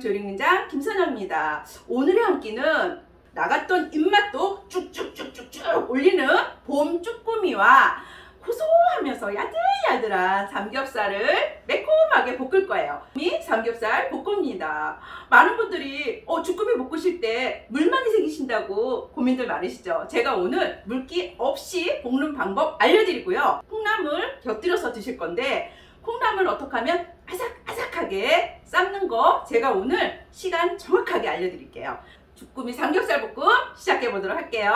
조림장 김선영입니다. 오늘의 한 끼는 나갔던 입맛도 쭉쭉쭉쭉쭉 올리는 봄 쭈꾸미와 고소하면서 야들야들한 삼겹살을 매콤하게 볶을 거예요. 삼겹살 볶음입니다. 많은 분들이 쭈꾸미 볶으실 때 물 많이 생기신다고 고민들 많으시죠? 제가 오늘 물기 없이 볶는 방법 알려드리고요. 콩나물 곁들여서 드실 건데 콩나물 어떻게 하면 아삭아삭하게 삶는 거 제가 오늘 시간 정확하게 알려드릴게요. 주꾸미 삼겹살 볶음 시작해 보도록 할게요.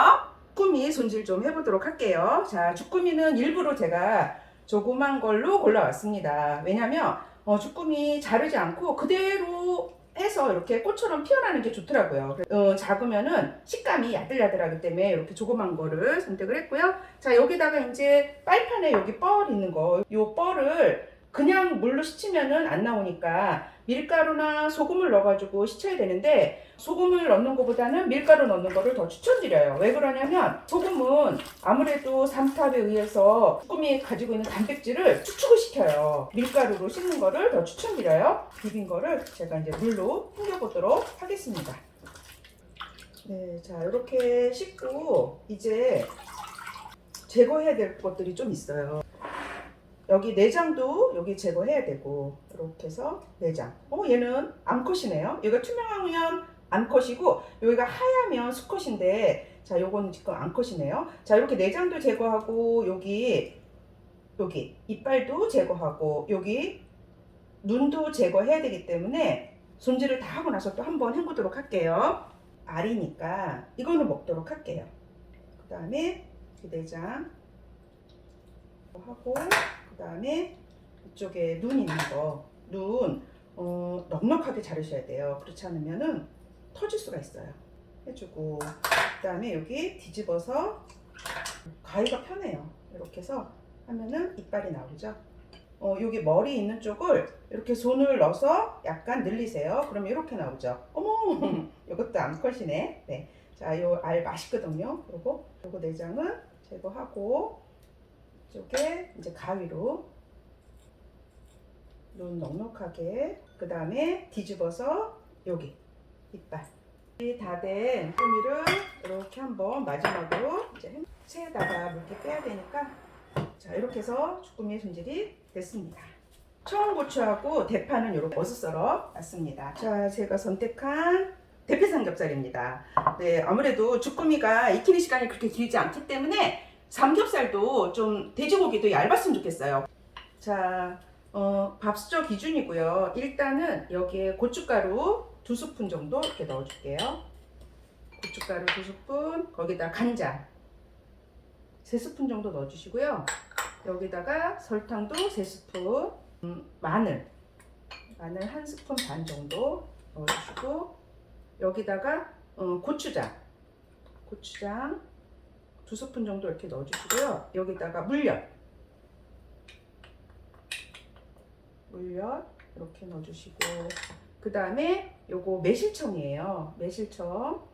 주꾸미 손질 좀 해보도록 할게요. 자, 주꾸미는 일부러 제가 조그만 걸로 골라왔습니다. 왜냐면 주꾸미 자르지 않고 그대로 해서 이렇게 꽃처럼 피어나는 게 좋더라고요. 작으면은 식감이 야들야들하기 때문에 이렇게 조그만 거를 선택을 했고요. 자, 여기다가 이제 빨판에 여기 뻘 있는 거, 요 뻘을 그냥 물로 씻으면은 안 나오니까 밀가루나 소금을 넣어가지고 씻어야 되는데, 소금을 넣는 것보다는 밀가루 넣는 거를 더 추천드려요. 왜 그러냐면 소금은 아무래도 삼탑에 의해서 주꾸미 가지고 있는 단백질을 축축을 시켜요. 밀가루로 씻는 거를 더 추천드려요. 비빈 거를 제가 이제 물로 헹겨보도록 하겠습니다. 네, 자, 이렇게 씻고 이제 제거해야 될 것들이 좀 있어요. 여기 내장도 여기 제거해야 되고, 이렇게 해서 내장. 얘는 암컷이네요. 여기가 투명하면 암컷이고 여기가 하얗면 수컷인데, 자, 요거는 지금 암컷이네요. 자, 이렇게 내장도 제거하고 여기 이빨도 제거하고 여기 눈도 제거해야 되기 때문에 손질을 다 하고 나서 또 한번 헹구도록 할게요. 알이니까 이거는 먹도록 할게요. 그 다음에 내장 하고, 그 다음에 이쪽에 눈 있는 거, 눈 넉넉하게 자르셔야 돼요. 그렇지 않으면은 터질 수가 있어요. 해주고, 그 다음에 여기 뒤집어서 가위가 편해요. 이렇게 해서 하면은 이빨이 나오죠. 여기 머리 있는 쪽을 이렇게 손을 넣어서 약간 늘리세요. 그러면 이렇게 나오죠. 어머, 이것도 암컷이네. 네, 자, 요 알 맛있거든요. 요거 내장은 제거하고, 이쪽에 이제 가위로 눈 넉넉하게, 그 다음에 뒤집어서 여기 이빨 다 된 꾸미를 이렇게 한번 마지막으로 이제 체에다가 물기 빼야 되니까, 자, 이렇게 해서 주꾸미 손질이 됐습니다. 청양고추하고 대파는 이렇게 버섯 썰어 놨습니다. 자, 제가 선택한 대패 삼겹살입니다. 네, 아무래도 주꾸미가 익히는 시간이 그렇게 길지 않기 때문에 삼겹살도 좀 돼지고기도 얇았으면 좋겠어요. 자, 밥수저 기준이고요. 일단은 여기에 고춧가루 2스푼 정도 이렇게 넣어줄게요. 고춧가루 2스푼, 거기다 간장 3스푼 정도 넣어주시고요. 여기다가 설탕도 3스푼, 마늘 1스푼 반 정도 넣어주시고, 여기다가 고추장 2스푼 정도 이렇게 넣어주시고요. 여기다가 물엿 이렇게 넣어주시고, 그 다음에 요거 매실청이에요. 매실청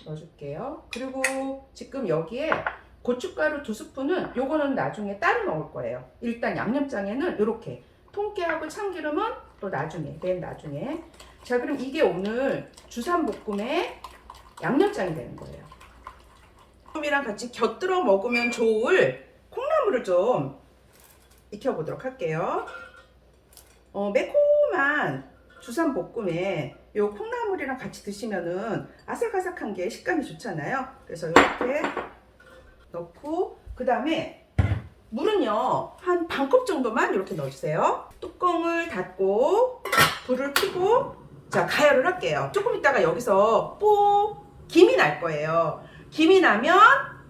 넣어줄게요. 그리고 지금 여기에 고춧가루 2스푼은 요거는 나중에 따로 넣을 거예요. 일단 양념장에는 이렇게, 통깨하고 참기름은 또 나중에, 맨 나중에. 자, 그럼 이게 오늘 주삼볶음의 양념장이 되는 거예요. 콩이랑 같이 곁들여 먹으면 좋을 콩나물을 좀 익혀보도록 할게요. 매콤한 주삼볶음에 요 콩나물이랑 같이 드시면은 아삭아삭한 게 식감이 좋잖아요. 그래서 이렇게 넣고, 그 다음에 물은요 한 반컵 정도만 이렇게 넣어주세요. 뚜껑을 닫고 불을 켜고, 자, 가열을 할게요. 조금 있다가 여기서 김이 날 거예요. 김이 나면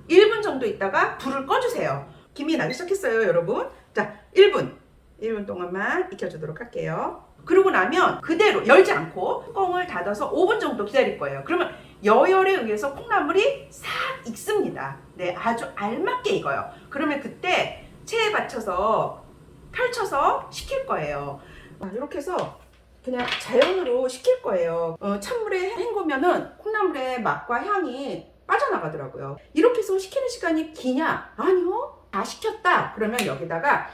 1분 정도 있다가 불을 꺼주세요. 김이 나기 시작했어요, 여러분. 자, 1분 동안만 익혀주도록 할게요. 그러고 나면 그대로 열지 않고 뚜껑을 닫아서 5분 정도 기다릴 거예요. 그러면 여열에 의해서 콩나물이 싹 익습니다. 네, 아주 알맞게 익어요. 그러면 그때 체에 받쳐서 펼쳐서 식힐 거예요. 이렇게 해서 그냥 자연으로 식힐 거예요. 찬물에 헹구면은 콩나물의 맛과 향이 빠져나가더라고요. 이렇게 해서 식히는 시간이 기냐? 아니요, 다 식혔다 그러면 여기다가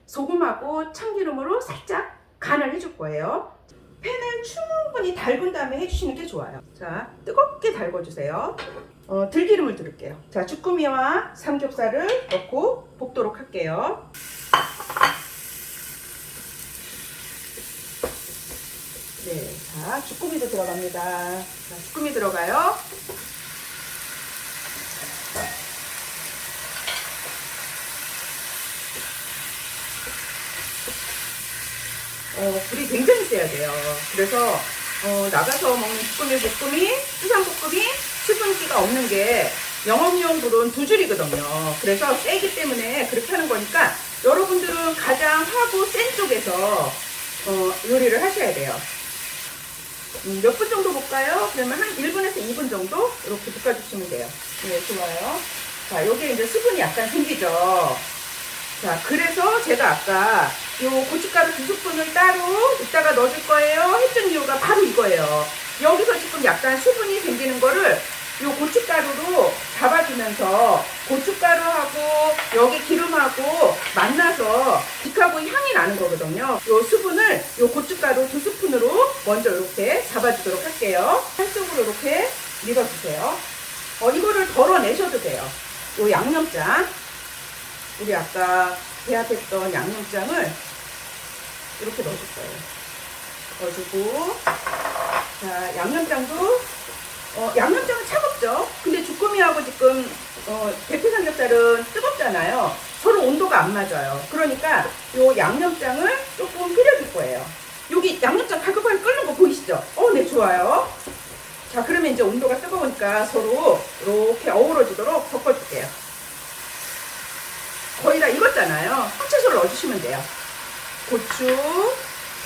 소금하고 참기름으로 살짝 간을 해줄 거예요. 팬을 충분히 달군 다음에 해주시는 게 좋아요. 자, 뜨겁게 달궈주세요. 들기름을 두를게요. 자, 주꾸미와 삼겹살을 넣고 볶도록 할게요. 네, 자, 주꾸미도 들어갑니다. 자, 주꾸미 들어가요. 불이 굉장히 세야 돼요. 그래서 나가서 먹는 볶음이 수산볶음이 수분기가 없는 게 영업용 불은 2줄이거든요. 그래서 세기 때문에 그렇게 하는 거니까 여러분들은 가장 하고 센 쪽에서 요리를 하셔야 돼요. 몇 분 정도 볶아요? 그러면 한 1분에서 2분 정도 이렇게 볶아주시면 돼요. 네, 좋아요. 자, 여기에 이제 수분이 약간 생기죠. 자, 그래서 제가 아까 요 고춧가루 2스푼을 따로 이따가 넣어줄 거예요 했던 이유가 바로 이거예요. 여기서 지금 약간 수분이 생기는 거를 요 고춧가루로 잡아주면서 고춧가루하고 여기 기름하고 만나서 빛하고 향이 나는 거거든요. 요 수분을 요 고춧가루 2스푼으로 먼저 이렇게 잡아주도록 할게요. 한쪽으로 이렇게 밀어주세요. 이거를 덜어내셔도 돼요. 요 양념장, 우리 아까 배합했던 양념장을 이렇게 넣어줄 거예요. 넣어주고, 자, 양념장도, 양념장은 차갑죠? 근데 주꾸미하고 지금, 대패 삼겹살은 뜨겁잖아요. 서로 온도가 안 맞아요. 그러니까 요 양념장을 조금 끓여줄 거예요. 여기 양념장 가급하게 끓는 거 보이시죠? 네, 좋아요. 자, 그러면 이제 온도가 뜨거우니까 서로 이렇게 어우러지도록 섞어줄게요. 거의 다 익었잖아요. 한 채소를 넣어주시면 돼요. 고추,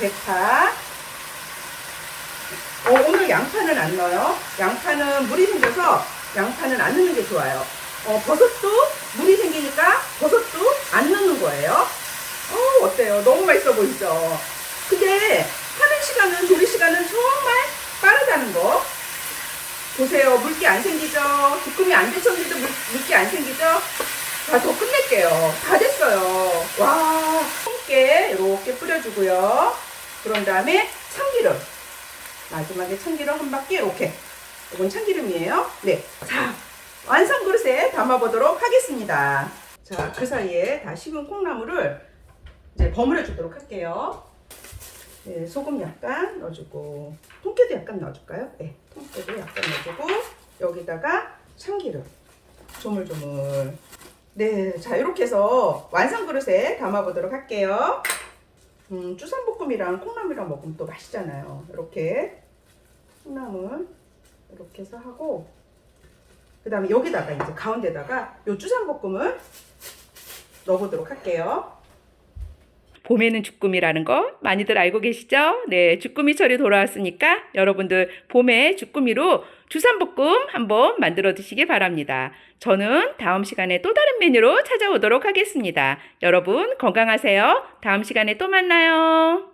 대파. 오늘 양파는 안 넣어요. 양파는 물이 생겨서 양파는 안 넣는 게 좋아요. 버섯도 물이 생기니까 버섯도 안 넣는 거예요. 어때요? 너무 맛있어 보이죠? 근데 하는 시간은, 조리 시간은 정말 빠르다는 거. 보세요. 물기 안 생기죠? 주꾸미 안 데쳤는데도 물기 안 생기죠? 자, 더 끝낼게요. 다 됐어요. 와, 함께 이렇게 뿌려주고요. 그런 다음에 참기름. 마지막에 참기름 한 바퀴 이렇게. 이건 참기름이에요. 네. 자, 완성 그릇에 담아보도록 하겠습니다. 자, 그 사이에 다 식은 콩나물을 이제 버무려 주도록 할게요. 네, 소금 약간 넣어주고, 통깨도 약간 넣어줄까요? 네, 통깨도 약간 넣어주고, 여기다가 참기름. 조물조물. 네, 자, 이렇게 해서 완성 그릇에 담아보도록 할게요. 주산볶음이랑 콩나물이랑 먹으면 또 맛있잖아요. 이렇게 콩나물 이렇게 해서 하고, 그 다음에 여기다가 이제 가운데다가 요 주산볶음을 넣어보도록 할게요. 봄에는 주꾸미라는 거 많이들 알고 계시죠? 네, 주꾸미철이 돌아왔으니까 여러분들 봄에 주꾸미로 주산볶음 한번 만들어 드시길 바랍니다. 저는 다음 시간에 또 다른 메뉴로 찾아오도록 하겠습니다. 여러분 건강하세요. 다음 시간에 또 만나요.